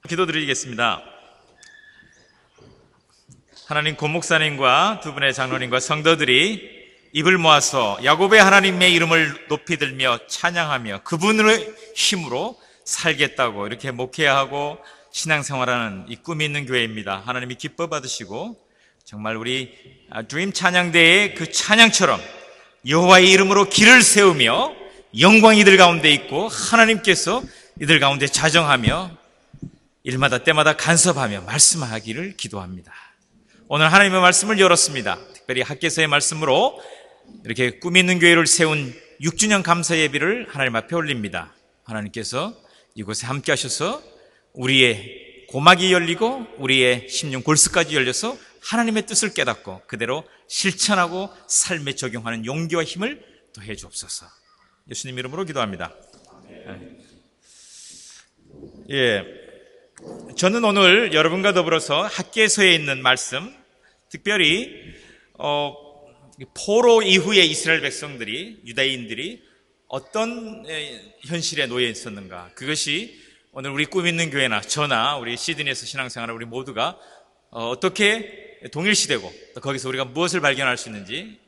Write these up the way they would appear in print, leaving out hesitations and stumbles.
기도드리겠습니다. 하나님 고목사님과 두 분의 장로님과 성도들이 입을 모아서 야곱의 하나님의 이름을 높이 들며 찬양하며 그분의 힘으로 살겠다고 이렇게 목회하고 신앙생활하는 이 꿈이 있는 교회입니다. 하나님이 기뻐 받으시고 정말 우리 드림 찬양대의 그 찬양처럼 여호와의 이름으로 길을 세우며 영광이 이들 가운데 있고 하나님께서 이들 가운데 자정하며 일마다 때마다 간섭하며 말씀하기를 기도합니다. 오늘 하나님의 말씀을 열었습니다. 특별히 학개서의 말씀으로 이렇게 꿈이 있는 교회를 세운 6주년 감사 예비를 하나님 앞에 올립니다. 하나님께서 이곳에 함께 하셔서 우리의 고막이 열리고 우리의 심령 골수까지 열려서 하나님의 뜻을 깨닫고 그대로 실천하고 삶에 적용하는 용기와 힘을 더해 주옵소서. 예수님 이름으로 기도합니다. 저는 오늘 여러분과 더불어서 학개서에 있는 말씀, 특별히 포로 이후에 이스라엘 백성들이, 유다인들이 어떤 현실에 놓여 있었는가, 그것이 오늘 우리 꿈 있는 교회나 저나 우리 시드니에서 신앙생활을 우리 모두가 어떻게 동일시되고 또 거기서 우리가 무엇을 발견할 수 있는지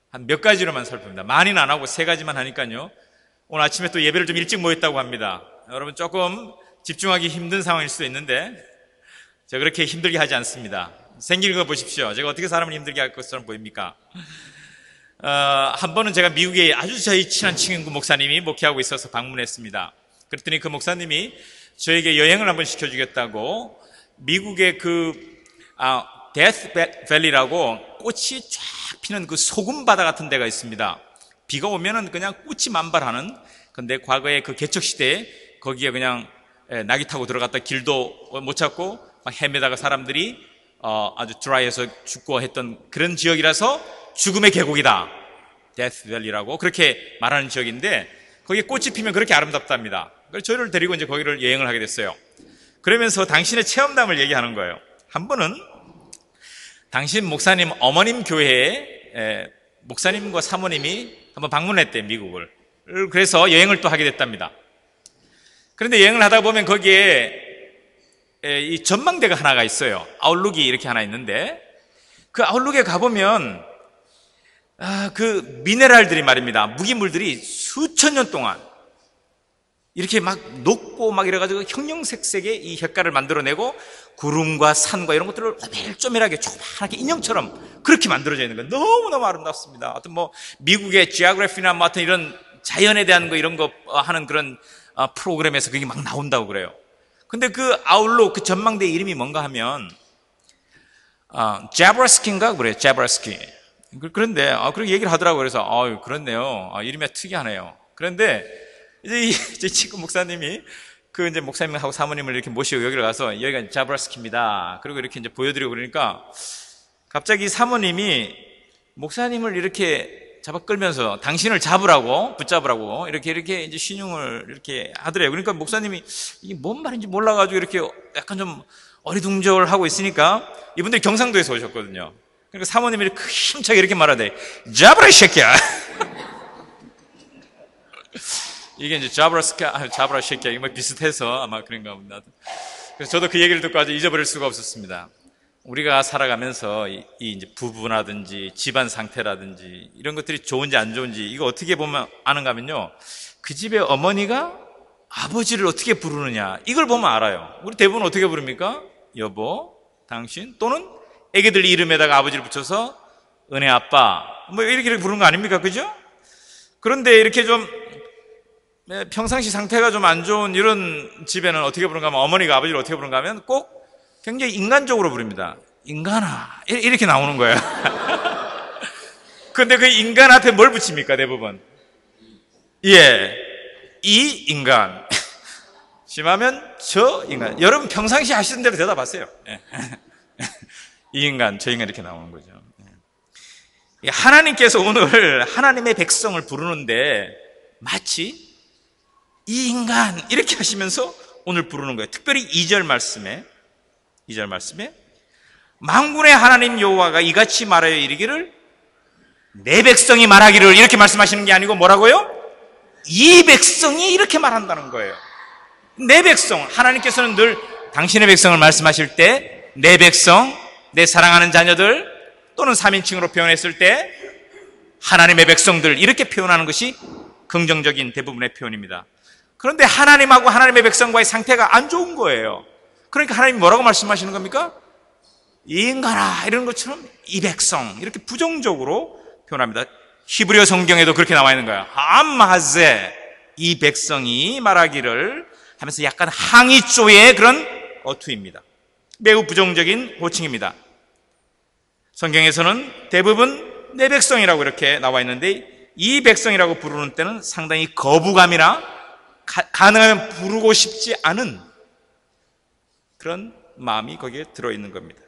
한 몇 가지로만 살펴봅니다. 많이는 안 하고 3가지만 하니까요. 오늘 아침에 또 예배를 좀 일찍 모였다고 합니다. 여러분 조금 집중하기 힘든 상황일 수도 있는데 제가 그렇게 힘들게 하지 않습니다. 생기는 거 보십시오. 제가 어떻게 사람을 힘들게 할 것처럼 보입니까? 한 번은 제가 미국에 아주 저희 친한 친구 목사님이 목회하고 있어서 방문했습니다. 그랬더니 그 목사님이 저에게 여행을 한번 시켜주겠다고 미국의 데스 밸리라고 꽃이 쫙 피는 그 소금 바다 같은 데가 있습니다. 비가 오면은 그냥 꽃이 만발하는, 근데 과거에 그 개척 시대에 거기에 그냥 낙이 타고 들어갔다 길도 못 찾고 막 헤매다가 사람들이 아주 드라이해서 죽고 했던 그런 지역이라서 죽음의 계곡이다, 데스밸리라고 그렇게 말하는 지역인데 거기에 꽃이 피면 그렇게 아름답답니다. 그래서 저희를 데리고 이제 거기를 여행을 하게 됐어요. 그러면서 당신의 체험담을 얘기하는 거예요. 한 번은 당신 목사님 어머님 교회에 목사님과 사모님이 한번 방문했대요, 미국을. 그래서 여행을 또 하게 됐답니다. 그런데 여행을 하다 보면 거기에 이 전망대가 하나가 있어요. 아웃룩이 이렇게 하나 있는데 그 아웃룩에 가보면 그 미네랄들이 말입니다, 무기물들이 수천 년 동안 이렇게 막 녹고 막 이래가지고 형형색색의 이 색깔을 만들어내고 구름과 산과 이런 것들을 오밀조밀하게 조그맣게 인형처럼 그렇게 만들어져 있는 거예요. 너무너무 아름답습니다. 하여튼 뭐 미국의 지오그래피나 뭐 하여튼 이런 자연에 대한 거 이런 거 하는 그런 프로그램에서 그게 막 나온다고 그래요. 근데 그 아울로 그 전망대 이름이 뭔가 하면 자브라스키인가 그래요. 자브라스키. 그런데 그렇게 얘기를 하더라고요. 그래서 그렇네요. 이름이 특이하네요. 그런데 이제 제 친구 목사님이 그 이제 목사님하고 사모님을 이렇게 모시고 여기를 가서 여기가 자브라스키입니다. 그리고 이렇게 이제 보여드리고 그러니까 갑자기 사모님이 목사님을 이렇게 잡아 끌면서 당신을 잡으라고, 붙잡으라고 이렇게 이제 신용을 이렇게 하더래요. 그러니까 목사님이 이게 뭔 말인지 몰라가지고 이렇게 약간 좀 어리둥절하고 있으니까 이분들이 경상도에서 오셨거든요. 그러니까 사모님이 이렇게 힘차게 이렇게 말하대. 잡으라 이 새끼야. 이게 이제 자브라 새끼야. 이게 뭐 비슷해서 아마 그런가 봅니다. 그래서 저도 그 얘기를 듣고 아주 잊어버릴 수가 없었습니다. 우리가 살아가면서 이 이제 부부라든지 집안 상태라든지 이런 것들이 좋은지 안 좋은지 이거 어떻게 보면 아는가 하면요, 그 집의 어머니가 아버지를 어떻게 부르느냐 이걸 보면 알아요. 우리 대부분 어떻게 부릅니까? 여보, 당신, 또는 애기들 이름에다가 아버지를 붙여서 은혜 아빠 뭐 이렇게 부르는 거 아닙니까? 그죠? 그런데 이렇게 좀 평상시 상태가 좀 안 좋은 이런 집에는 어떻게 부르는가 하면, 어머니가 아버지를 어떻게 부르는가 하면 꼭 굉장히 인간적으로 부릅니다. 인간아 이렇게 나오는 거예요. 근데 그 인간 앞에 뭘 붙입니까? 대부분 이 인간, 심하면 저 인간. 여러분 평상시 하시던 대로 대답하세요. 이 인간, 저 인간 이렇게 나오는 거죠. 하나님께서 오늘 하나님의 백성을 부르는데 마치 이 인간 이렇게 하시면서 오늘 부르는 거예요. 특별히 2절 말씀에 만군의 하나님 여호와가 이같이 말하여 이르기를 내 백성이 말하기를 이렇게 말씀하시는 게 아니고 뭐라고요? 이 백성이 이렇게 말한다는 거예요. 내 백성, 하나님께서는 늘 당신의 백성을 말씀하실 때 내 백성, 내 사랑하는 자녀들 또는 3인칭으로 표현했을 때 하나님의 백성들 이렇게 표현하는 것이 긍정적인 대부분의 표현입니다. 그런데 하나님하고 하나님의 백성과의 상태가 안 좋은 거예요. 그러니까 하나님이 뭐라고 말씀하시는 겁니까? 이 인간아 이런 것처럼 이 백성 이렇게 부정적으로 표현합니다. 히브리어 성경에도 그렇게 나와 있는 거예요. 암하제 이 백성이 말하기를 하면서 약간 항의조의 그런 어투입니다. 매우 부정적인 호칭입니다. 성경에서는 대부분 내 백성이라고 이렇게 나와 있는데 이 백성이라고 부르는 때는 상당히 거부감이나 가능하면 부르고 싶지 않은 그런 마음이 거기에 들어있는 겁니다.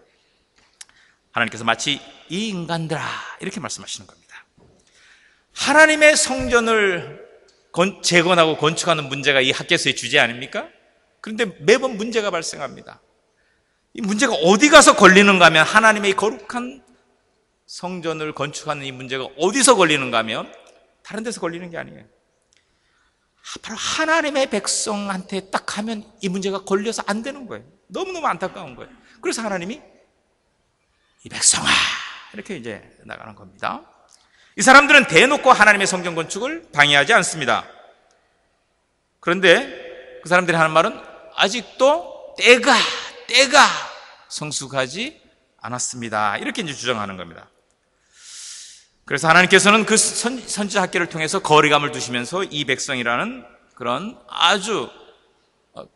하나님께서 마치 이 인간들아 이렇게 말씀하시는 겁니다. 하나님의 성전을 재건하고 건축하는 문제가 이 학개서의 주제 아닙니까? 그런데 매번 문제가 발생합니다. 이 문제가 어디 가서 걸리는가 하면 하나님의 거룩한 성전을 건축하는 이 문제가 어디서 걸리는가 하면 다른 데서 걸리는 게 아니에요. 바로 하나님의 백성한테 딱 하면 이 문제가 걸려서 안 되는 거예요. 너무너무 안타까운 거예요. 그래서 하나님이 이 백성아 이렇게 이제 나가는 겁니다. 이 사람들은 대놓고 하나님의 성전 건축을 방해하지 않습니다. 그런데 그 사람들이 하는 말은 아직도 때가 성숙하지 않았습니다. 이렇게 이제 주장하는 겁니다. 그래서 하나님께서는 그 선지자 학계를 통해서 거리감을 두시면서 이 백성이라는 그런 아주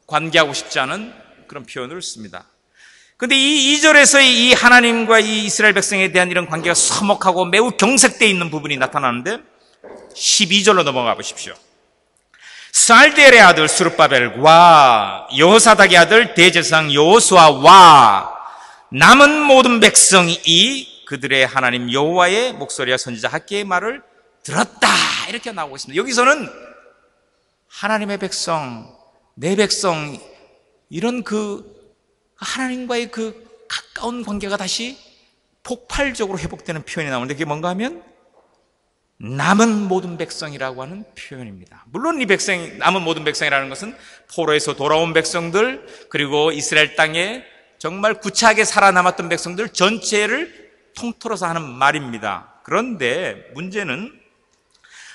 관계하고 싶지 않은 그런 표현을 씁니다. 그런데 이 2절에서 이 하나님과 이 이스라엘 백성에 대한 이런 관계가 서먹하고 매우 경색되어 있는 부분이 나타나는데 12절로 넘어가 보십시오. 살디엘의 아들 스룹바벨과 여호사닥의 아들 대제사장 여호수아와 남은 모든 백성이 그들의 하나님 여호와의 목소리와 선지자 학개의 말을 들었다 이렇게 나오고 있습니다. 여기서는 하나님의 백성, 내 백성 이런 그 하나님과의 그 가까운 관계가 다시 폭발적으로 회복되는 표현이 나오는데 그게 뭔가 하면 남은 모든 백성이라고 하는 표현입니다. 물론 이 백성, 남은 모든 백성이라는 것은 포로에서 돌아온 백성들 그리고 이스라엘 땅에 정말 구차하게 살아남았던 백성들 전체를 통틀어서 하는 말입니다. 그런데 문제는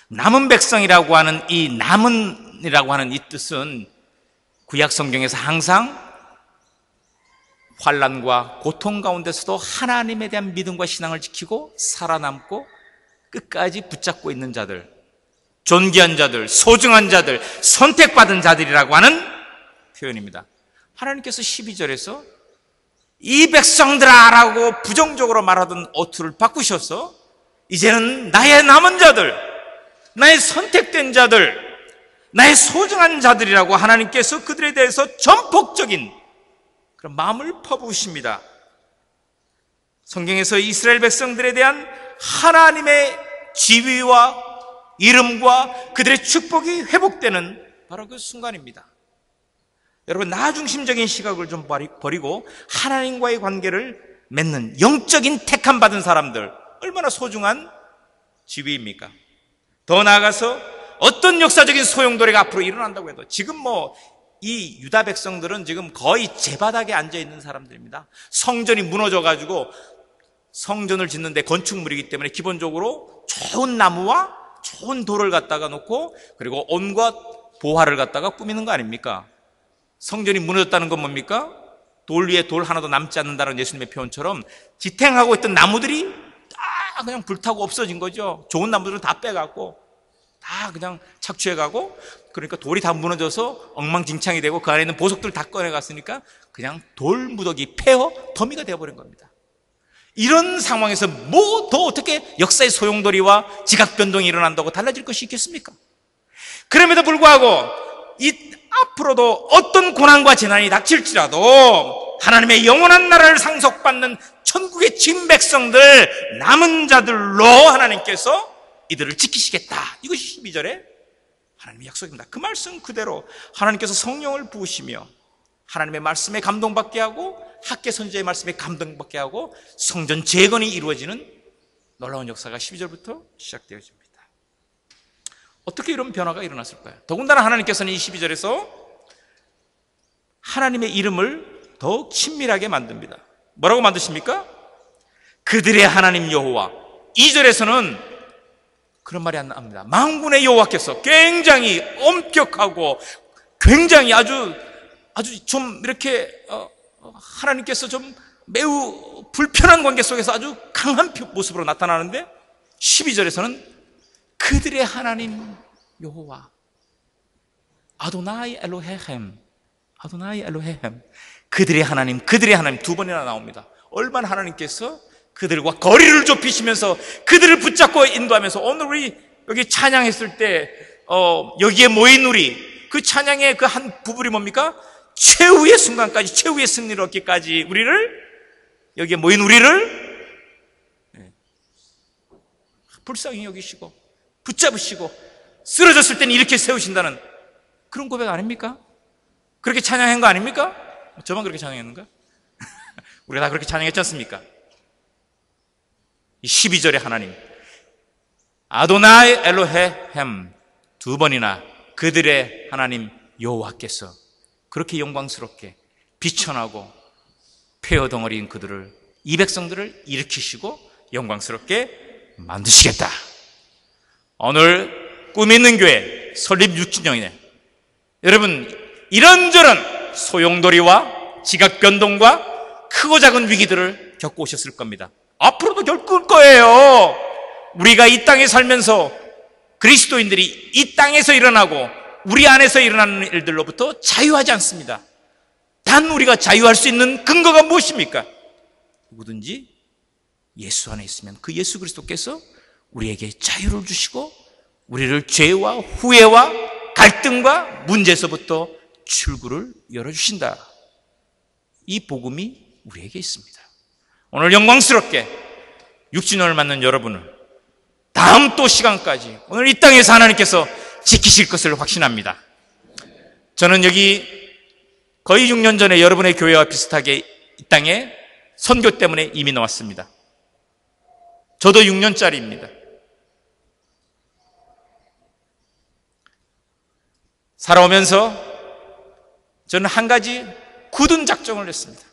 남은 백성이라고 하는 이 남은이라고 하는 이 뜻은 구약 성경에서 항상 환난과 고통 가운데서도 하나님에 대한 믿음과 신앙을 지키고 살아남고 끝까지 붙잡고 있는 자들, 존귀한 자들, 소중한 자들, 선택받은 자들이라고 하는 표현입니다. 하나님께서 12절에서 이 백성들아 라고 부정적으로 말하던 어투를 바꾸셔서 이제는 나의 남은 자들, 나의 선택된 자들, 나의 소중한 자들이라고 하나님께서 그들에 대해서 전폭적인 그런 마음을 퍼부으십니다. 성경에서 이스라엘 백성들에 대한 하나님의 지위와 이름과 그들의 축복이 회복되는 바로 그 순간입니다. 여러분, 나 중심적인 시각을 좀 버리고 하나님과의 관계를 맺는 영적인 택함 받은 사람들 얼마나 소중한 지위입니까? 더 나아가서 어떤 역사적인 소용돌이가 앞으로 일어난다고 해도 지금 이 유다 백성들은 지금 거의 제바닥에 앉아 있는 사람들입니다. 성전이 무너져가지고 성전을 짓는데 건축물이기 때문에 기본적으로 좋은 나무와 좋은 돌을 갖다가 놓고 그리고 온갖 보화를 갖다가 꾸미는 거 아닙니까? 성전이 무너졌다는 건 뭡니까? 돌 위에 돌 하나도 남지 않는다는 예수님의 표현처럼 지탱하고 있던 나무들이 다 그냥 불타고 없어진 거죠. 좋은 나무들은 다 빼갖고 다 그냥 착취해가고 그러니까 돌이 다 무너져서 엉망진창이 되고 그 안에 있는 보석들 다 꺼내갔으니까 그냥 돌무더기 폐허 더미가 되어버린 겁니다. 이런 상황에서 뭐 더 어떻게 역사의 소용돌이와 지각변동이 일어난다고 달라질 것이 있겠습니까? 그럼에도 불구하고 이 앞으로도 어떤 고난과 재난이 닥칠지라도 하나님의 영원한 나라를 상속받는 천국의 진 백성들 남은 자들로 하나님께서 이들을 지키시겠다. 이것이 12절에 하나님의 약속입니다. 그 말씀 그대로 하나님께서 성령을 부으시며 하나님의 말씀에 감동받게 하고 학개 선지자의 말씀에 감동받게 하고 성전 재건이 이루어지는 놀라운 역사가 12절부터 시작되어집니다. 어떻게 이런 변화가 일어났을까요? 더군다나 하나님께서는 이 12절에서 하나님의 이름을 더욱 친밀하게 만듭니다. 뭐라고 만드십니까? 그들의 하나님 여호와. 2절에서는 그런 말이 안 나옵니다. 만군의 여호와께서 굉장히 엄격하고 굉장히 아주 좀 이렇게 하나님께서 좀 매우 불편한 관계 속에서 아주 강한 모습으로 나타나는데 12절에서는 그들의 하나님 여호와 아도나이 엘로헤헴 그들의 하나님 두 번이나 나옵니다. 얼마나 하나님께서 그들과 거리를 좁히시면서 그들을 붙잡고 인도하면서 오늘 우리 여기 찬양했을 때 여기에 모인 우리 그 찬양의 그 한 부분이 뭡니까? 최후의 순간까지 최후의 승리를 얻기까지 여기에 모인 우리를 불쌍히 여기시고 붙잡으시고 쓰러졌을 때는 이렇게 세우신다는 그런 고백 아닙니까? 그렇게 찬양한 거 아닙니까? 저만 그렇게 찬양했는가? 우리가 다 그렇게 찬양했지 않습니까? 이 12절의 하나님 아도나이 엘로헤헴 두 번이나 그들의 하나님 여호와께서 그렇게 영광스럽게 비천하고 폐허 덩어리인 그들을 이 백성들을 일으키시고 영광스럽게 만드시겠다. 오늘 꿈 있는 교회 설립 6주년이네. 여러분 이런저런 소용돌이와 지각 변동과 크고 작은 위기들을 겪고 오셨을 겁니다. 앞으로도 겪을 거예요. 우리가 이 땅에 살면서 그리스도인들이 이 땅에서 일어나고 우리 안에서 일어나는 일들로부터 자유하지 않습니다. 단 우리가 자유할 수 있는 근거가 무엇입니까? 누구든지 예수 안에 있으면 그 예수 그리스도께서 우리에게 자유를 주시고 우리를 죄와 후회와 갈등과 문제에서부터 출구를 열어주신다. 이 복음이 우리에게 있습니다. 오늘 영광스럽게 6주년을 맞는 여러분을 다음 또 시간까지 오늘 이 땅에서 하나님께서 지키실 것을 확신합니다. 저는 여기 거의 6년 전에 여러분의 교회와 비슷하게 이 땅에 선교 때문에 이미 나왔습니다. 저도 6년짜리입니다. 살아오면서 저는 한 가지 굳은 작정을 했습니다.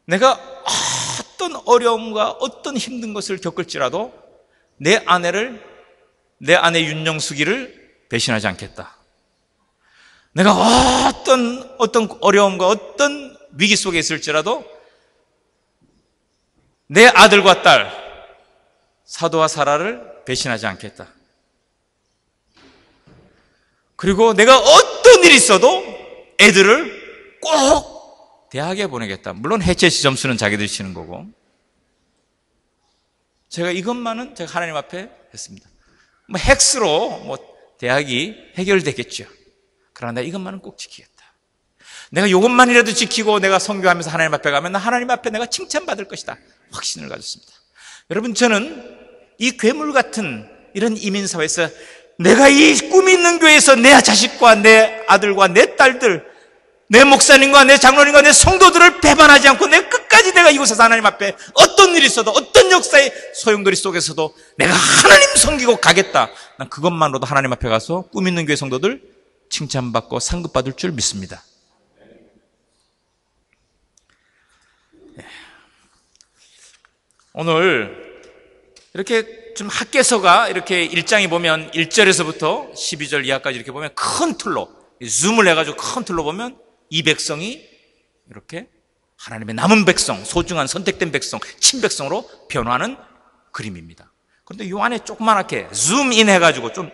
내가 어떤 어려움과 어떤 힘든 것을 겪을지라도 내 아내 윤영숙이를 배신하지 않겠다. 내가 어떤 어려움과 어떤 위기 속에 있을지라도 내 아들과 딸 사도와 사라를 배신하지 않겠다. 그리고 내가 어떤 일이 있어도 애들을 꼭 대학에 보내겠다. 물론 HSC 점수는 자기들이 치는 거고. 제가 이것만은 제가 하나님 앞에 했습니다. 핵스로 대학이 해결되겠죠. 그러나 이것만은 꼭 지키겠다. 내가 이것만이라도 지키고 내가 선교하면서 하나님 앞에 가면 하나님 앞에 내가 칭찬받을 것이다. 확신을 가졌습니다. 여러분, 저는 이 괴물 같은 이런 이민사회에서 내가 이 꿈이 있는 교회에서 내 자식과 내 아들과 내 딸들, 내 목사님과 내 장로님과 내 성도들을 배반하지 않고 내가 끝까지 내가 이곳에서 하나님 앞에 어떤 일이 있어도 어떤 역사의 소용돌이 속에서도 내가 하나님 섬기고 가겠다. 난 그것만으로도 하나님 앞에 가서 꿈 있는 교회 성도들 칭찬받고 상급받을 줄 믿습니다. 오늘 이렇게 좀 학개서가 이렇게 1장에 보면 1절에서부터 12절 이하까지 이렇게 보면 큰 틀로 줌을 해가지고 큰 틀로 보면 이 백성이 이렇게 하나님의 남은 백성, 소중한 선택된 백성, 친백성으로 변화하는 그림입니다. 그런데 이 안에 조그맣게 줌인 해가지고 좀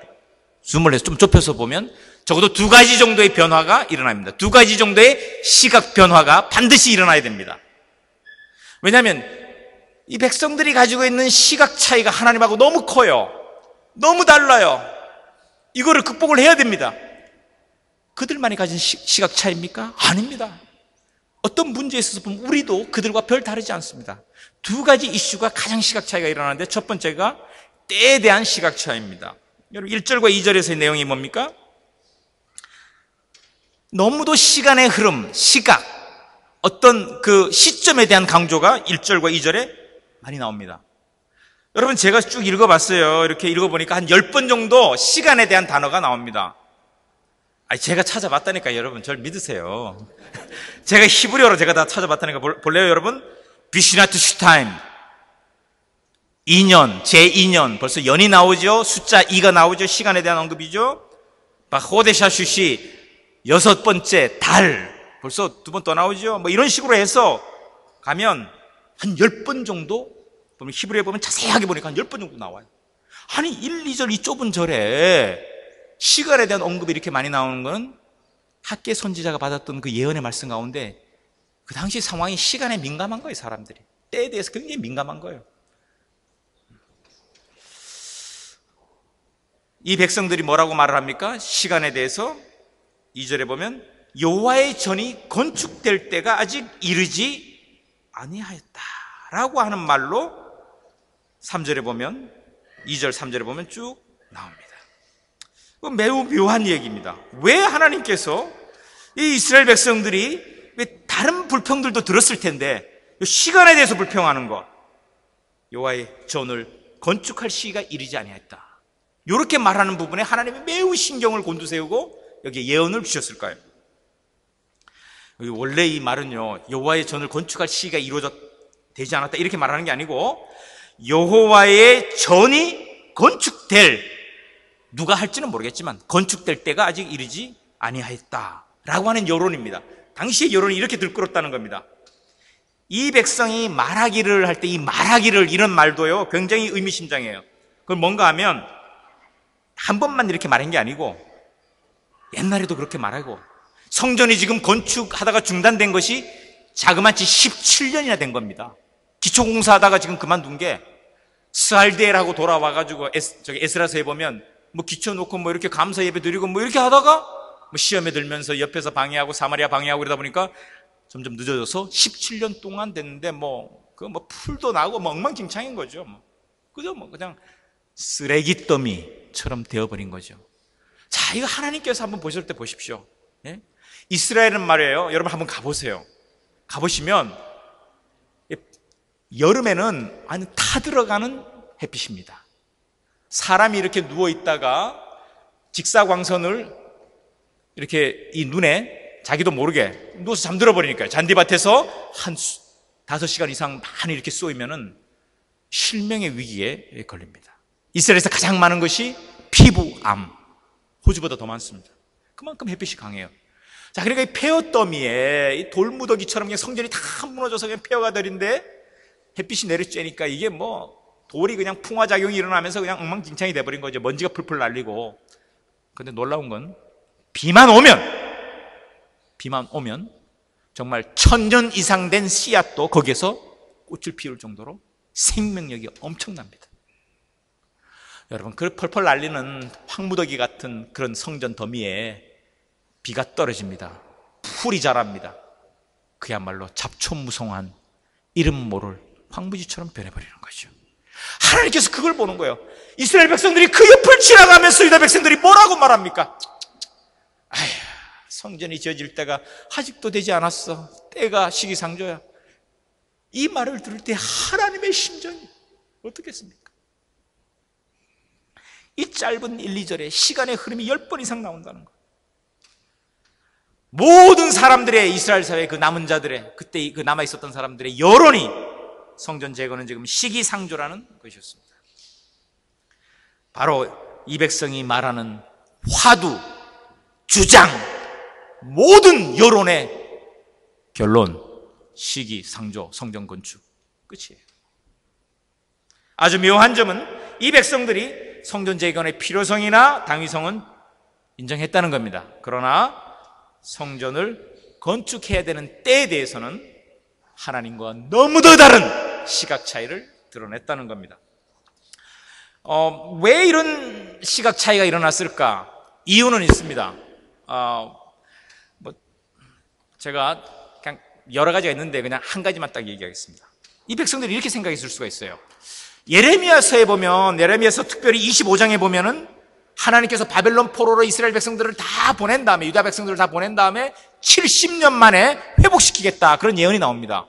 줌을 해서 좀 좁혀서 보면 적어도 2가지 정도의 변화가 일어납니다. 2가지 정도의 시각 변화가 반드시 일어나야 됩니다. 왜냐하면 이 백성들이 가지고 있는 시각 차이가 하나님하고 너무 커요. 너무 달라요. 이거를 극복을 해야 됩니다. 그들만이 가진 시각 차이입니까? 아닙니다. 어떤 문제에 있어서 보면 우리도 그들과 별 다르지 않습니다. 2가지 이슈가 가장 시각 차이가 일어나는데 첫 번째가 때에 대한 시각 차이입니다. 여러분 1절과 2절에서의 내용이 뭡니까? 너무도 시간의 흐름, 시각, 어떤 그 시점에 대한 강조가 1절과 2절에 많이 나옵니다. 여러분 제가 쭉 읽어봤어요. 이렇게 읽어보니까 한 10번 정도 시간에 대한 단어가 나옵니다. 아니, 제가 찾아봤다니까, 여러분. 저를 믿으세요. 제가 히브리어로 제가 다 찾아봤다니까. 볼래요, 여러분? 비시나트 슈타임. 2년, 제2년. 벌써 연이 나오죠? 숫자 2가 나오죠? 시간에 대한 언급이죠? 호데샤슈시, 6번째 달. 벌써 2번 또 나오죠? 뭐 이런 식으로 해서 가면 한 10번 정도, 히브리어에 보면 자세하게 보니까 한 10번 정도 나와요. 아니, 1, 2절 이 좁은 절에 시간에 대한 언급이 이렇게 많이 나오는 건 학계 선지자가 받았던 그 예언의 말씀 가운데 그 당시 상황이 시간에 민감한 거예요, 사람들이. 때에 대해서 굉장히 민감한 거예요. 이 백성들이 뭐라고 말을 합니까? 시간에 대해서 2절에 보면 여호와의 전이 건축될 때가 아직 이르지 아니하였다라고 하는 말로 3절에 보면 2절 3절에 보면 쭉 나옵니다. 매우 묘한 얘기입니다. 왜 하나님께서 이 이스라엘 백성들이 왜 다른 불평들도 들었을 텐데 시간에 대해서 불평하는 것, 여호와의 전을 건축할 시기가 이르지 아니하였다, 이렇게 말하는 부분에 하나님이 매우 신경을 곤두세우고 여기에 예언을 주셨을까요? 원래 이 말은요, 여호와의 전을 건축할 시기가 되지 않았다 이렇게 말하는 게 아니고 여호와의 전이 건축될, 누가 할지는 모르겠지만 건축될 때가 아직 이르지 아니하였다라고 하는 여론입니다. 당시의 여론이 이렇게 들끓었다는 겁니다. 이 백성이 말하기를 할 때 이 말하기를 이런 말도요 굉장히 의미심장해요. 그건 뭔가 하면 한 번만 이렇게 말한 게 아니고 옛날에도 그렇게 말하고, 성전이 지금 건축하다가 중단된 것이 자그마치 17년이나 된 겁니다. 기초공사하다가 지금 그만둔 게 스알디엘하고 돌아와가지고 에스라서에 보면 뭐 기초 놓고 뭐 이렇게 감사 예배 드리고 뭐 이렇게 하다가 뭐 시험에 들면서 옆에서 방해하고 사마리아 방해하고 그러다 보니까 점점 늦어져서 17년 동안 됐는데 그 풀도 나고 뭐 엉망진창인 거죠. 그죠? 그냥 쓰레기 더미처럼 되어버린 거죠. 자, 이거 하나님께서 한번 보실 때 보십시오. 예? 이스라엘은 말이에요. 여러분 한번 가보세요. 가보시면 여름에는 아니 타들어가는 햇빛입니다. 사람이 이렇게 누워있다가 직사광선을 이렇게 이 눈에 자기도 모르게 누워서 잠들어 버리니까요. 잔디밭에서 한 5시간 이상 많이 이렇게 쏘이면은 실명의 위기에 걸립니다. 이스라엘에서 가장 많은 것이 피부암, 호주보다 더 많습니다. 그만큼 햇빛이 강해요. 자, 그러니까 이 폐허더미에 이 돌무더기처럼 그냥 성전이 다 무너져서 그냥 폐허가 되는데 햇빛이 내리쬐니까 이게 돌이 그냥 풍화작용이 일어나면서 그냥 엉망진창이 돼버린 거죠. 먼지가 풀풀 날리고. 근데 놀라운 건 비만 오면 정말 1000년 이상 된 씨앗도 거기에서 꽃을 피울 정도로 생명력이 엄청납니다. 여러분, 그 펄펄 날리는 황무더기 같은 그런 성전 더미에 비가 떨어집니다. 풀이 자랍니다. 그야말로 잡초무성한 이름 모를 황무지처럼 변해버리는 거죠. 하나님께서 그걸 보는 거예요. 이스라엘 백성들이 그 옆을 지나가면서 유다 백성들이 뭐라고 말합니까? 아휴, 성전이 지어질 때가 아직도 되지 않았어. 때가 시기상조야. 이 말을 들을 때 하나님의 심정이 어떻겠습니까? 이 짧은 1, 2절에 시간의 흐름이 10번 이상 나온다는 거예요. 모든 사람들의, 이스라엘 사회의 그 남은 자들의, 그때 그 남아있었던 사람들의 여론이 성전 재건은 지금 시기상조라는 것이었습니다. 바로 이 백성이 말하는 화두, 주장, 모든 여론의 결론, 시기상조, 성전 건축, 끝이에요. 아주 묘한 점은 이 백성들이 성전 재건의 필요성이나 당위성은 인정했다는 겁니다. 그러나 성전을 건축해야 되는 때에 대해서는 하나님과 너무도 다른 시각 차이를 드러냈다는 겁니다. 왜 이런 시각 차이가 일어났을까? 이유는 있습니다. 제가 그냥 여러 가지가 있는데 그냥 한 가지만 딱 얘기하겠습니다. 이 백성들이 이렇게 생각했을 수가 있어요. 예레미야서에 보면, 예레미야서 특별히 25장에 보면은 하나님께서 바벨론 포로로 이스라엘 백성들을 다 보낸 다음에, 유다 백성들을 다 보낸 다음에 70년 만에 회복시키겠다, 그런 예언이 나옵니다.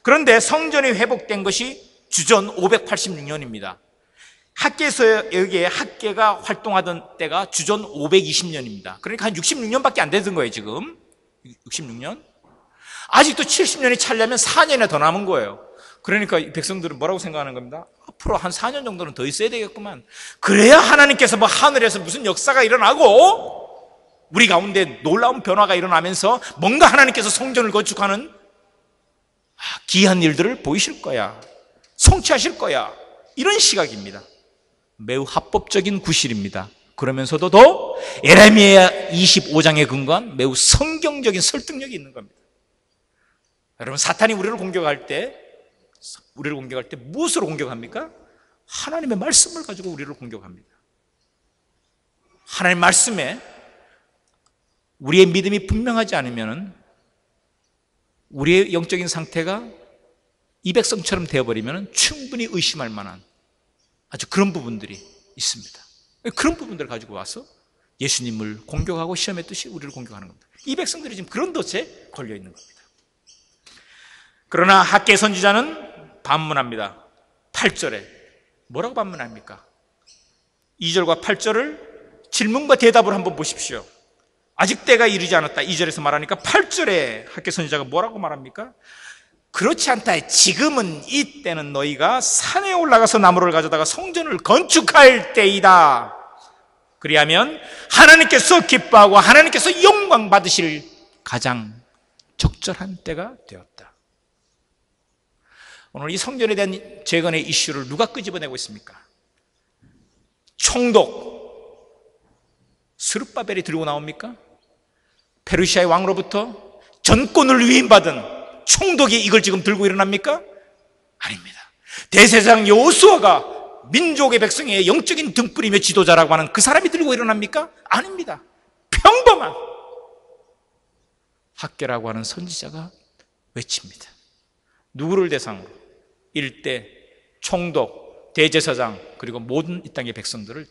그런데 성전이 회복된 것이 주전 586년입니다. 학계에서 여기에 학계가 활동하던 때가 주전 520년입니다. 그러니까 한 66년밖에 안 되던 거예요, 지금. 66년? 아직도 70년이 차려면 4년이나 더 남은 거예요. 그러니까 이 백성들은 뭐라고 생각하는 겁니다. 앞으로 한 4년 정도는 더 있어야 되겠구만. 그래야 하나님께서 뭐 하늘에서 무슨 역사가 일어나고 우리 가운데 놀라운 변화가 일어나면서 뭔가 하나님께서 성전을 건축하는 기이한 일들을 보이실 거야. 성취하실 거야. 이런 시각입니다. 매우 합법적인 구실입니다. 그러면서도 더 예레미야 25장에 근거한 매우 성경적인 설득력이 있는 겁니다. 여러분, 사탄이 우리를 공격할 때 무엇으로 공격합니까? 하나님의 말씀을 가지고 우리를 공격합니다. 하나님 말씀에 우리의 믿음이 분명하지 않으면 우리의 영적인 상태가 이 백성처럼 되어버리면 충분히 의심할 만한 아주 그런 부분들이 있습니다. 그런 부분들을 가지고 와서 예수님을 공격하고 시험했듯이 우리를 공격하는 겁니다. 이 백성들이 지금 그런 덫에 걸려 있는 겁니다. 그러나 학계 선지자는 반문합니다. 8절에 뭐라고 반문합니까? 2절과 8절을 질문과 대답을 한번 보십시오. 아직 때가 이르지 않았다 2절에서 말하니까 8절에 학계 선지자가 뭐라고 말합니까? 그렇지 않다. 지금은 이 때는 너희가 산에 올라가서 나무를 가져다가 성전을 건축할 때이다. 그리하면 하나님께서 기뻐하고 하나님께서 영광 받으실 가장 적절한 때가 되었다. 오늘 이 성전에 대한 재건의 이슈를 누가 끄집어내고 있습니까? 총독 스룹바벨이 들고 나옵니까? 페르시아의 왕으로부터 전권을 위임받은 총독이 이걸 지금 들고 일어납니까? 아닙니다. 대제사장 여호수아가 민족의 백성의 영적인 등불이며 지도자라고 하는 그 사람이 들고 일어납니까? 아닙니다. 평범한 학계라고 하는 선지자가 외칩니다. 누구를 대상으로? 일대, 총독, 대제사장, 그리고 모든 이 땅의 백성들을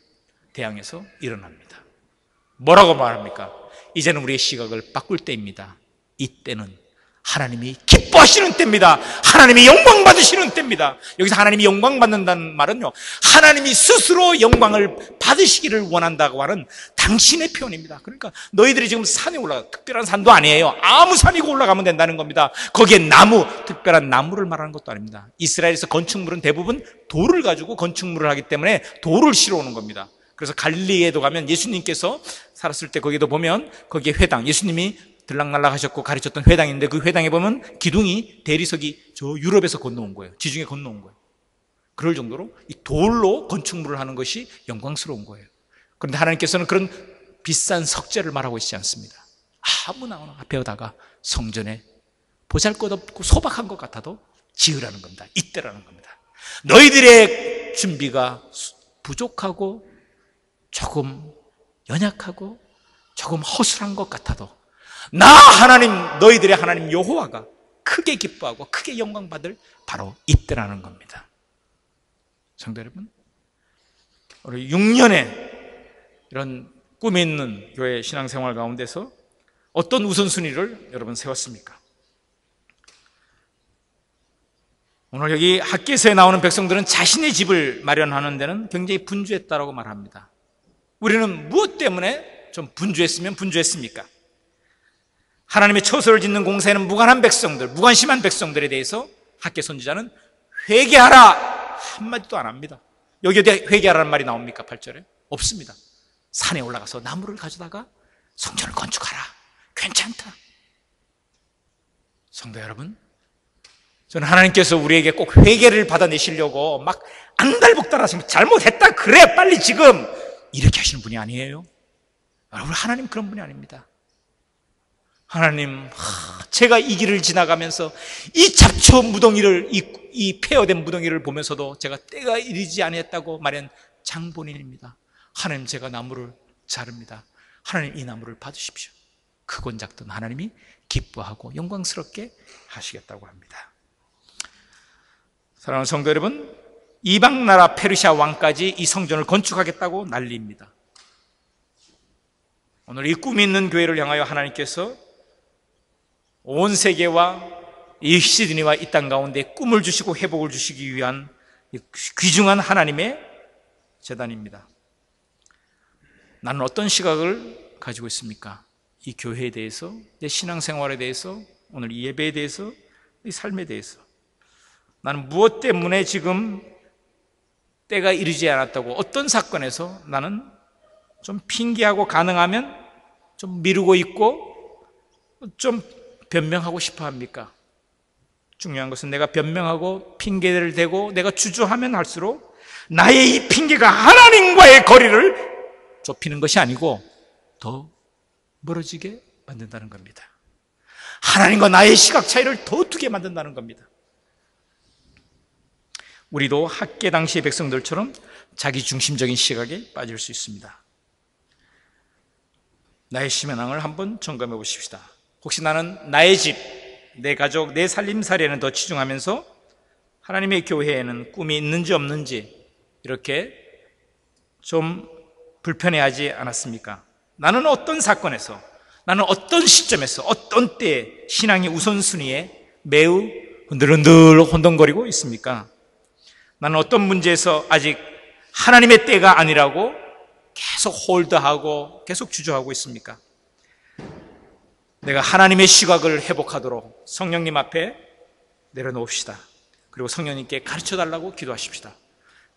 대항해서 일어납니다. 뭐라고 말합니까? 이제는 우리의 시각을 바꿀 때입니다. 이때는 하나님이 기뻐하시는 때입니다. 하나님이 영광 받으시는 때입니다. 여기서 하나님이 영광 받는다는 말은요, 하나님이 스스로 영광을 받으시기를 원한다고 하는 당신의 표현입니다. 그러니까 너희들이 지금 산에 올라가, 특별한 산도 아니에요. 아무 산이고 올라가면 된다는 겁니다. 거기에 나무, 특별한 나무를 말하는 것도 아닙니다. 이스라엘에서 건축물은 대부분 돌을 가지고 건축물을 하기 때문에 돌을 실어 오는 겁니다. 그래서 갈릴리에도 가면 예수님께서 살았을 때 거기도 보면 거기에 회당, 예수님이 들락날락 하셨고 가르쳤던 회당인데 그 회당에 보면 기둥이, 대리석이 저 유럽에서 건너온 거예요. 지중해 건너온 거예요. 그럴 정도로 이 돌로 건축물을 하는 것이 영광스러운 거예요. 그런데 하나님께서는 그런 비싼 석재를 말하고 있지 않습니다. 아무나 앞에다가 성전에 보잘것없고 소박한 것 같아도 지으라는 겁니다. 이때라는 겁니다. 너희들의 준비가 부족하고 조금 연약하고 조금 허술한 것 같아도 나 하나님, 너희들의 하나님 여호와가 크게 기뻐하고 크게 영광 받을 바로 이때라는 겁니다. 성도 여러분, 우리 6년의 이런 꿈이 있는 교회 신앙생활 가운데서 어떤 우선순위를 여러분 세웠습니까? 오늘 여기 학계서에 나오는 백성들은 자신의 집을 마련하는 데는 굉장히 분주했다라고 말합니다. 우리는 무엇 때문에 좀 분주했으면 분주했습니까? 하나님의 처소를 짓는 공사에는 무관한 백성들, 무관심한 백성들에 대해서 학계 선지자는 회개하라 한마디도 안 합니다. 여기 어디 회개하라는 말이 나옵니까? 8절에? 없습니다. 산에 올라가서 나무를 가져다가 성전을 건축하라. 괜찮다. 성도 여러분, 저는 하나님께서 우리에게 꼭 회개를 받아내시려고 막 안달복달 하시면 잘못했다 그래 빨리 지금 이렇게 하시는 분이 아니에요. 여러분, 하나님 그런 분이 아닙니다. 하나님, 제가 이 길을 지나가면서 이 잡초 무덩이를, 이 폐허된 무덩이를 보면서도 제가 때가 이르지 아니했다고 말한 장본인입니다. 하나님, 제가 나무를 자릅니다. 하나님, 이 나무를 받으십시오. 크건 작든 하나님이 기뻐하고 영광스럽게 하시겠다고 합니다. 사랑하는 성도 여러분, 이방 나라 페르시아 왕까지 이 성전을 건축하겠다고 난리입니다. 오늘 이 꿈이 있는 교회를 향하여 하나님께서 온 세계와 이 시드니와 이 땅 가운데 꿈을 주시고 회복을 주시기 위한 귀중한 하나님의 재단입니다. 나는 어떤 시각을 가지고 있습니까? 이 교회에 대해서, 내 신앙생활에 대해서, 오늘 이 예배에 대해서, 이 삶에 대해서. 나는 무엇 때문에 지금 때가 이르지 않았다고, 어떤 사건에서 나는 좀 핑계하고 가능하면 좀 미루고 있고 좀 변명하고 싶어 합니까? 중요한 것은 내가 변명하고 핑계를 대고 내가 주저하면 할수록 나의 이 핑계가 하나님과의 거리를 좁히는 것이 아니고 더 멀어지게 만든다는 겁니다. 하나님과 나의 시각 차이를 더 두게 만든다는 겁니다. 우리도 학계 당시의 백성들처럼 자기 중심적인 시각에 빠질 수 있습니다. 나의 신앙을 한번 점검해 보십시다. 혹시 나는 나의 집, 내 가족, 내 살림살이에는 더 치중하면서 하나님의 교회에는 꿈이 있는지 없는지 이렇게 좀 불편해하지 않았습니까? 나는 어떤 사건에서, 나는 어떤 시점에서, 어떤 때에 신앙의 우선순위에 매우 흔들흔들 혼돈거리고 있습니까? 나는 어떤 문제에서 아직 하나님의 때가 아니라고 계속 홀드하고 계속 주저하고 있습니까? 내가 하나님의 시각을 회복하도록 성령님 앞에 내려놓읍시다. 그리고 성령님께 가르쳐달라고 기도하십시다.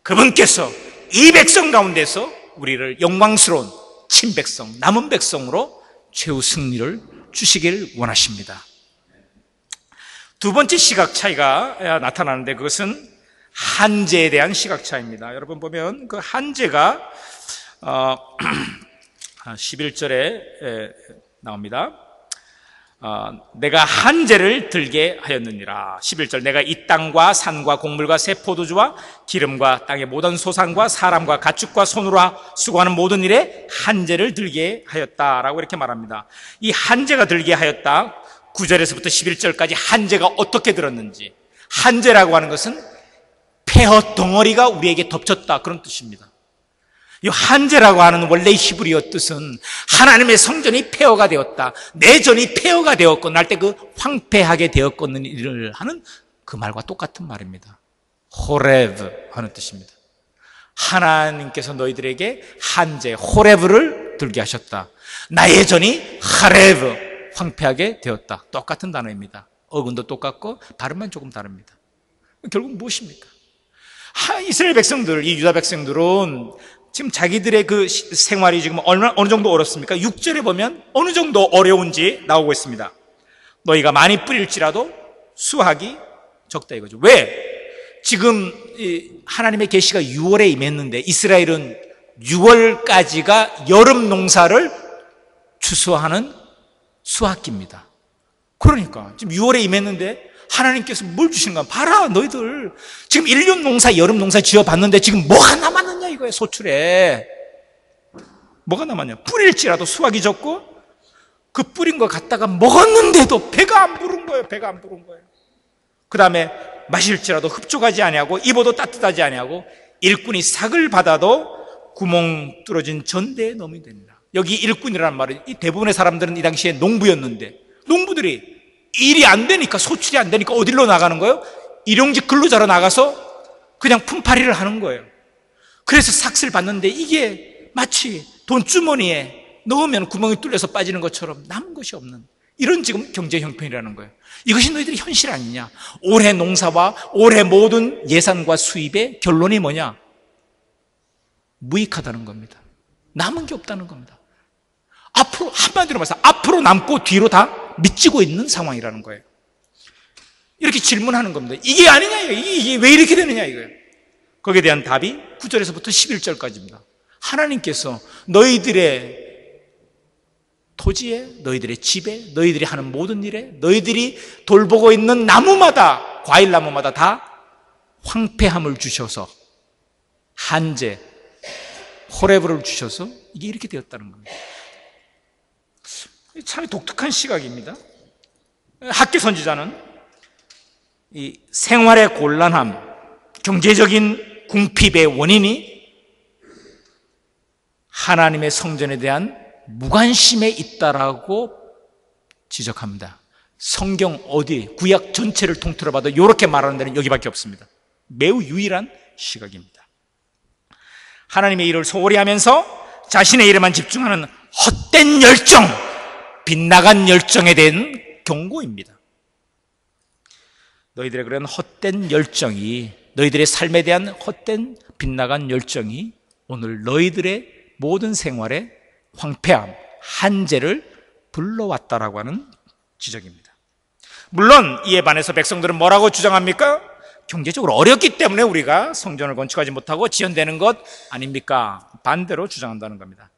그분께서 이 백성 가운데서 우리를 영광스러운 친백성, 남은 백성으로 최후 승리를 주시길 원하십니다. 두 번째 시각 차이가 나타나는데 그것은 한제에 대한 시각 차이입니다. 여러분 보면 그 한제가 11절에 나옵니다. 내가 한제를 들게 하였느니라. 11절, 내가 이 땅과 산과 곡물과 새 포도주와 기름과 땅의 모든 소산과 사람과 가축과 손으로 수고하는 모든 일에 한제를 들게 하였다라고 이렇게 말합니다. 이 한제가 들게 하였다, 9절에서부터 11절까지 한제가 어떻게 들었는지. 한제라고 하는 것은 폐허 덩어리가 우리에게 덮쳤다, 그런 뜻입니다. 이 한제라고 하는 원래 히브리어 뜻은 하나님의 성전이 폐허가 되었다, 내 전이 폐허가 되었고 날 때 그 황폐하게 되었거든 일을 하는 그 말과 똑같은 말입니다. 호레브 하는 뜻입니다. 하나님께서 너희들에게 한제, 호레브를 들게 하셨다. 나의 전이 하레브, 황폐하게 되었다. 똑같은 단어입니다. 어근도 똑같고 발음만 조금 다릅니다. 결국 무엇입니까? 이스라엘 백성들, 이 유다 백성들은 지금 자기들의 그 생활이 지금 어느 정도 어렵습니까? 6절에 보면 어느 정도 어려운지 나오고 있습니다. 너희가 많이 뿌릴지라도 수확이 적다 이거죠. 왜? 지금 하나님의 계시가 6월에 임했는데 이스라엘은 6월까지가 여름 농사를 추수하는 수확기입니다. 그러니까 지금 6월에 임했는데 하나님께서 뭘 주시는 거야? 봐라, 너희들 지금 1년 농사, 여름 농사 지어봤는데 지금 뭐가 남았느냐 이거예요. 소출에 뭐가 남았냐? 뿌릴지라도 수확이 적고 그 뿌린 거 갖다가 먹었는데도 배가 안 부른 거예요. 배가 안 부른 거예요. 그 다음에 마실지라도 흡족하지 아니하고 입어도 따뜻하지 아니하고 일꾼이 삭을 받아도 구멍 뚫어진 전대에 넣으면 됩니다. 여기 일꾼이라는 말은 이 대부분의 사람들은 이 당시에 농부였는데 농부들이 일이 안 되니까, 소출이 안 되니까 어디로 나가는 거예요? 일용직 근로자로 나가서 그냥 품팔이를 하는 거예요. 그래서 삭스를 받는데 이게 마치 돈주머니에 넣으면 구멍이 뚫려서 빠지는 것처럼 남은 것이 없는 이런 지금 경제 형편이라는 거예요. 이것이 너희들의 현실 아니냐? 올해 농사와 올해 모든 예산과 수입의 결론이 뭐냐? 무익하다는 겁니다. 남은 게 없다는 겁니다. 앞으로, 한마디로 말해서 앞으로 남고 뒤로 다 미치고 있는 상황이라는 거예요. 이렇게 질문하는 겁니다. 이게 아니냐, 이게 왜 이렇게 되느냐 이거예요. 거기에 대한 답이 9절에서부터 11절까지입니다. 하나님께서 너희들의 토지에, 너희들의 집에, 너희들이 하는 모든 일에, 너희들이 돌보고 있는 나무마다, 과일나무마다 다 황폐함을 주셔서 한제, 호레브를 주셔서 이게 이렇게 되었다는 겁니다. 참 독특한 시각입니다. 학계 선지자는 이 생활의 곤란함, 경제적인 궁핍의 원인이 하나님의 성전에 대한 무관심에 있다라고 지적합니다. 성경 어디, 구약 전체를 통틀어 봐도 이렇게 말하는 데는 여기밖에 없습니다. 매우 유일한 시각입니다. 하나님의 일을 소홀히 하면서 자신의 일에만 집중하는 헛된 열정, 빗나간 열정에 대한 경고입니다. 너희들의 그런 헛된 열정이, 너희들의 삶에 대한 헛된 빗나간 열정이 오늘 너희들의 모든 생활에 황폐함, 한재를 불러왔다라고 하는 지적입니다. 물론 이에 반해서 백성들은 뭐라고 주장합니까? 경제적으로 어렵기 때문에 우리가 성전을 건축하지 못하고 지연되는 것 아닙니까? 반대로 주장한다는 겁니다.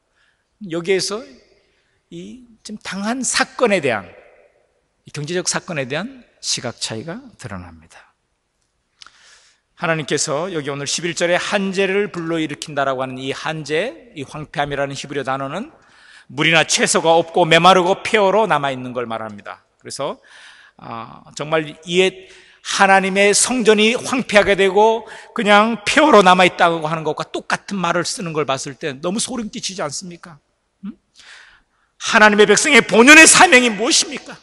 여기에서 이 지금 당한 사건에 대한, 경제적 사건에 대한 시각 차이가 드러납니다. 하나님께서 여기 오늘 11절에 한재를 불러일으킨다라고 하는 이 한재, 이 황폐함이라는 히브리어 단어는 물이나 채소가 없고 메마르고 폐허로 남아있는 걸 말합니다. 그래서 정말 이에 하나님의 성전이 황폐하게 되고 그냥 폐허로 남아있다고 하는 것과 똑같은 말을 쓰는 걸 봤을 때 너무 소름 끼치지 않습니까? 하나님의 백성의 본연의 사명이 무엇입니까?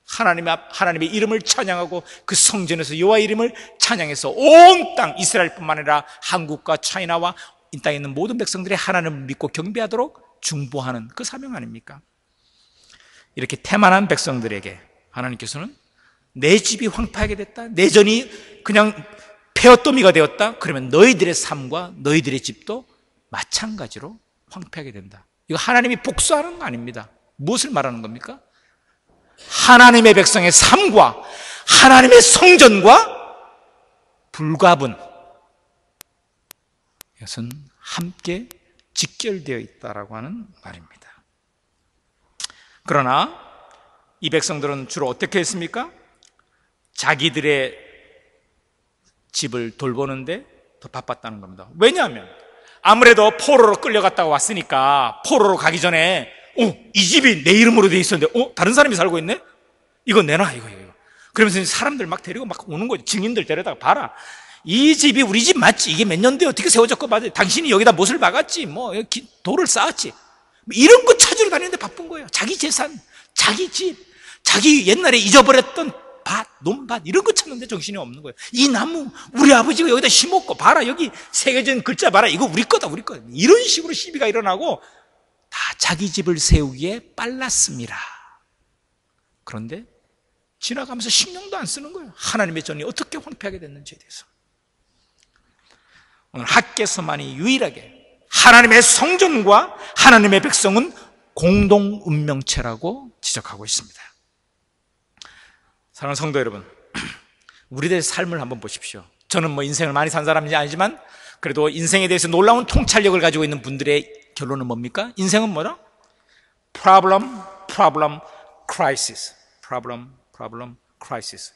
하나님의 이름을 찬양하고 그 성전에서 여호와의 이름을 찬양해서 온 땅 이스라엘뿐만 아니라 한국과 차이나와 이 땅에 있는 모든 백성들이 하나님을 믿고 경배하도록 중보하는 그 사명 아닙니까? 이렇게 태만한 백성들에게 하나님께서는 내 집이 황폐하게 됐다, 내 전이 그냥 폐허더미가 되었다, 그러면 너희들의 삶과 너희들의 집도 마찬가지로 황폐하게 된다. 이거 하나님이 복수하는 거 아닙니다. 무엇을 말하는 겁니까? 하나님의 백성의 삶과 하나님의 성전과 불가분, 이것은 함께 직결되어 있다라고 하는 말입니다. 그러나 이 백성들은 주로 어떻게 했습니까? 자기들의 집을 돌보는데 더 바빴다는 겁니다. 왜냐하면 아무래도 포로로 끌려갔다가 왔으니까 포로로 가기 전에 이 집이 내 이름으로 돼 있었는데 다른 사람이 살고 있네? 이거 내놔, 이거. 그러면서 사람들 막 데리고 막 오는 거죠. 증인들 데려다가 봐라, 이 집이 우리 집 맞지? 이게 몇 년도에 어떻게 세워졌고, 맞아, 당신이 여기다 못을 박았지, 뭐 돌을 쌓았지, 이런 거 찾으러 다니는데 바쁜 거예요. 자기 재산, 자기 집, 자기 옛날에 잊어버렸던 밭, 논밭, 이런 거 찾는데 정신이 없는 거예요. 이 나무 우리 아버지가 여기다 심었고, 봐라, 여기 새겨진 글자 봐라, 이거 우리 거다. 이런 식으로 시비가 일어나고 다 자기 집을 세우기에 빨랐습니다. 그런데 지나가면서 신경도 안 쓰는 거예요. 하나님의 전이 어떻게 황폐하게 됐는지에 대해서. 오늘 학개서만이 유일하게 하나님의 성전과 하나님의 백성은 공동 운명체라고 지적하고 있습니다. 사랑하는 성도 여러분, 우리들의 삶을 한번 보십시오. 저는 뭐 인생을 많이 산 사람이 아니지만 그래도 인생에 대해서 놀라운 통찰력을 가지고 있는 분들의 결론은 뭡니까? 인생은 뭐다? Problem, crisis. Problem, crisis.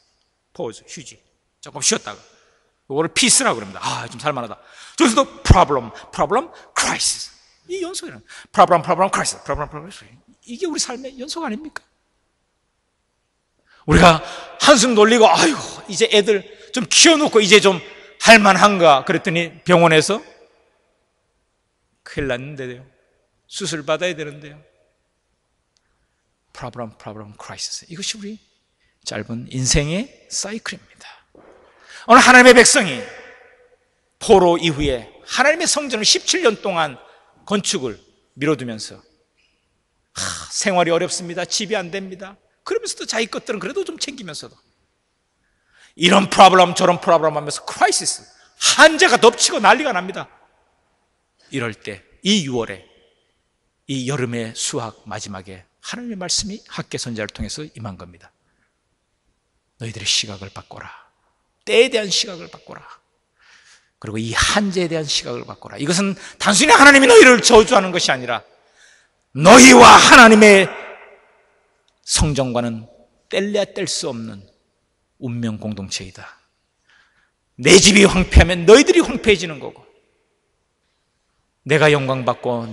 Pause, 휴지. 조금 쉬었다가. 이거를 peace라고 그럽니다. 좀 살만하다. 저기서도 problem, crisis. 이 연속이란 problem, crisis. 이게 우리 삶의 연속 아닙니까? 우리가 한숨 돌리고, 이제 애들 좀 키워놓고 이제 좀 할만한가 그랬더니 병원에서 큰일 났는데요, 수술 받아야 되는데요. problem, crisis. 이것이 우리 짧은 인생의 사이클입니다. 오늘 하나님의 백성이 포로 이후에 하나님의 성전을 17년 동안 건축을 미뤄두면서 생활이 어렵습니다. 집이 안 됩니다. 그러면서도 자기 것들은 그래도 좀 챙기면서도 이런 프로블럼 저런 프로블럼 하면서 크라이시스, 한재가 덮치고 난리가 납니다. 이럴 때 이 6월에 이 여름의 수학 마지막에 하나님의 말씀이 학개 선지자를 통해서 임한 겁니다. 너희들의 시각을 바꿔라. 때에 대한 시각을 바꿔라. 그리고 이 한재에 대한 시각을 바꿔라. 이것은 단순히 하나님이 너희를 저주하는 것이 아니라 너희와 하나님의 성전과는 뗄래야 뗄 수 없는 운명 공동체이다. 내 집이 황폐하면 너희들이 황폐해지는 거고, 내가 영광받고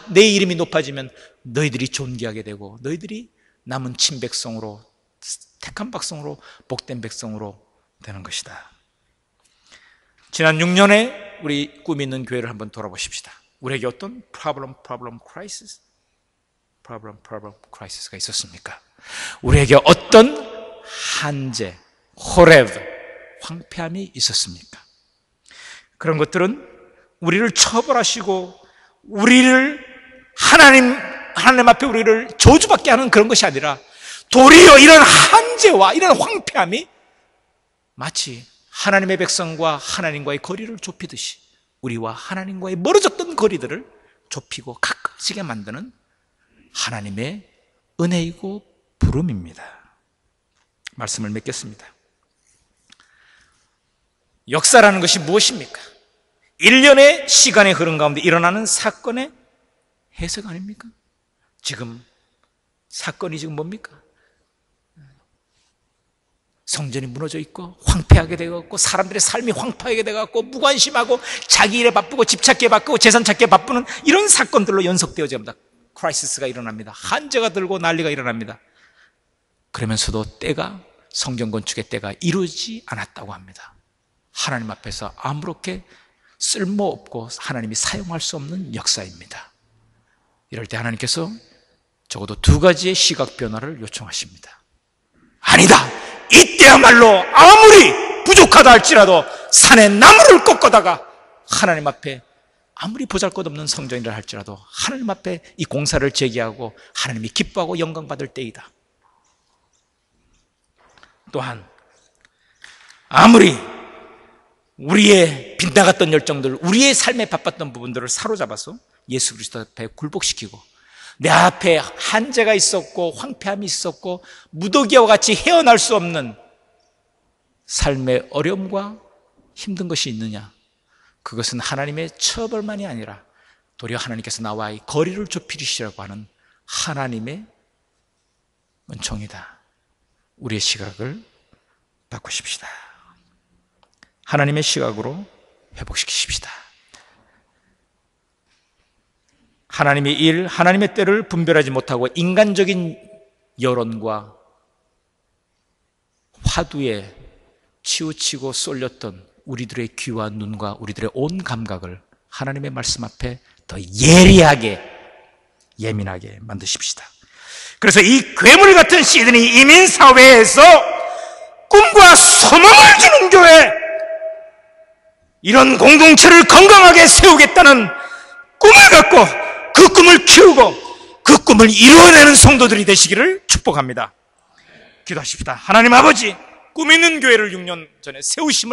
내 이름이 높아지면 너희들이 존귀하게 되고, 너희들이 남은 친백성으로, 택한 백성으로, 복된 백성으로 되는 것이다. 지난 6년에 우리 꿈이 있는 교회를 한번 돌아보십시다. 우리에게 어떤 problem, crisis가 있었습니까? 우리에게 어떤 한재, 호레브, 황폐함이 있었습니까? 그런 것들은 우리를 처벌하시고 우리를 하나님 앞에 우리를 저주받게 하는 그런 것이 아니라 도리어 이런 한죄와 이런 황폐함이 마치 하나님의 백성과 하나님과의 거리를 좁히듯이 우리와 하나님과의 멀어졌던 거리들을 좁히고 가까워지게 만드는 하나님의 은혜이고 부름입니다. 말씀을 맺겠습니다. 역사라는 것이 무엇입니까? 1년의 시간의 흐름 가운데 일어나는 사건의 해석 아닙니까? 지금 사건이 지금 뭡니까? 성전이 무너져 있고 황폐하게 되었고 사람들의 삶이 황폐하게 되었고 무관심하고 자기 일에 바쁘고 집 찾기에 바쁘고 재산 찾기에 바쁘는 이런 사건들로 연속되어져 갑니다. 크라이시스가 일어납니다. 한재가 들고 난리가 일어납니다. 그러면서도 때가 성경 건축의 때가 이루어지지 않았다고 합니다. 하나님 앞에서 아무렇게 쓸모없고 하나님이 사용할 수 없는 역사입니다. 이럴 때 하나님께서 적어도 두 가지의 시각 변화를 요청하십니다. 아니다! 이때야말로 아무리 부족하다 할지라도 산에 나무를 꺾어다가 하나님 앞에 아무리 보잘것없는 성전이라 할지라도 하나님 앞에 이 공사를 제기하고 하나님이 기뻐하고 영광받을 때이다. 또한 아무리 우리의 빗나갔던 열정들, 우리의 삶에 바빴던 부분들을 사로잡아서 예수 그리스도 앞에 굴복시키고 내 앞에 한재가 있었고 황폐함이 있었고 무더기와 같이 헤어날 수 없는 삶의 어려움과 힘든 것이 있느냐? 그것은 하나님의 처벌만이 아니라 도리어 하나님께서 나와의 거리를 좁히시라고 하는 하나님의 은총이다. 우리의 시각을 바꾸십시다. 하나님의 시각으로 회복시키십시다. 하나님의 일, 하나님의 때를 분별하지 못하고 인간적인 여론과 화두에 치우치고 쏠렸던 우리들의 귀와 눈과 우리들의 온 감각을 하나님의 말씀 앞에 더 예리하게, 예민하게 만드십시다. 그래서 이 괴물 같은 시드니 이민사회에서 꿈과 소망을 주는 교회, 이런 공동체를 건강하게 세우겠다는 꿈을 갖고 그 꿈을 키우고 그 꿈을 이루어내는 성도들이 되시기를 축복합니다. 기도하십시다. 하나님 아버지, 꿈 있는 교회를 6년 전에 세우심을